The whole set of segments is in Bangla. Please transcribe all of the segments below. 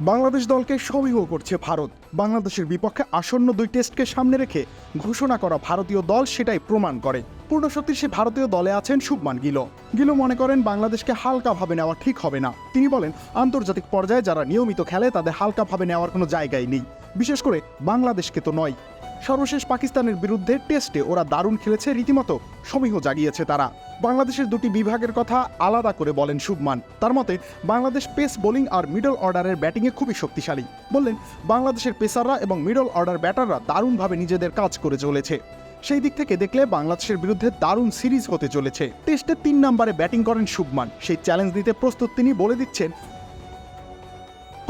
বাংলাদেশ দলকে সমীহ করছে ভারত। বাংলাদেশের বিপক্ষে আসন্ন 2 টেস্টকে সামনে রেখে ঘোষণা করা ভারতীয় দল সেটাই প্রমাণ করে। পূর্ণশক্তির সে ভারতীয় দলে আছেন শুভমান গিল মনে করেন বাংলাদেশকে হালকাভাবে নেওয়া ঠিক হবে না। তিনি বলেন, আন্তর্জাতিক পর্যায়ে যারা নিয়মিত খেলে তাদের হালকাভাবে নেওয়ার কোনো জায়গাই নেই, বিশেষ করে বাংলাদেশকে তো নয়। সর্বশেষ পাকিস্তানের বিরুদ্ধে টেস্টে ওরা দারুণ খেলেছে, রীতিমতো সমীহ জাগিয়েছে তারা। বাংলাদেশের 2টি বিভাগের কথা আলাদা করে বলেন শুভমান। তার মতে বাংলাদেশ পেস বোলিং আর মিডল অর্ডারের ব্যাটিংয়ে খুবই শক্তিশালী। বললেন, বাংলাদেশের পেসাররা এবং মিডল অর্ডার ব্যাটাররা দারুণভাবে নিজেদের কাজ করে চলেছে। সেই দিক থেকে দেখলে বাংলাদেশের বিরুদ্ধে দারুণ সিরিজ হতে চলেছে। টেস্টে 3 নম্বরে ব্যাটিং করেন শুভমান। সেই চ্যালেঞ্জ দিতে প্রস্তুত তিনি। বলে দিচ্ছেন,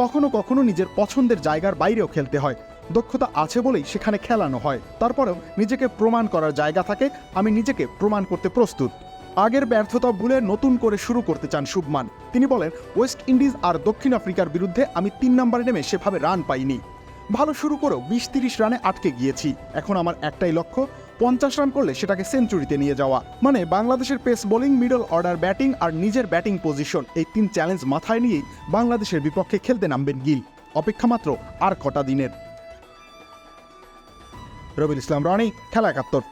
কখনো কখনো নিজের পছন্দের জায়গার বাইরেও খেলতে হয়। দক্ষতা আছে বলেই সেখানে খেলানো হয়। তারপরেও নিজেকে প্রমাণ করার জায়গা থাকে, আমি নিজেকে প্রমাণ করতে প্রস্তুত। আগের ব্যর্থতা ভুলে নতুন করে শুরু করতে চান শুভমান। তিনি বলেন, ওয়েস্ট ইন্ডিজ আর দক্ষিণ আফ্রিকার বিরুদ্ধে আমি 3 নম্বরে নেমে সেভাবে রান পাইনি। ভালো শুরু করেও 20-30 রানে আটকে গিয়েছি। এখন আমার একটাই লক্ষ্য, 50 রান করলে সেটাকে সেঞ্চুরিতে নিয়ে যাওয়া। মানে বাংলাদেশের pace bowling, middle order batting আর নিজের ব্যাটিং পজিশন, এই 3 চ্যালেঞ্জ মাথায় নিয়েই বাংলাদেশের বিপক্ষে খেলতে নামবেন গিল। অপেক্ষা মাত্র আর কটা দিনের। রবিউল ইসলাম রনি, খেলা 71।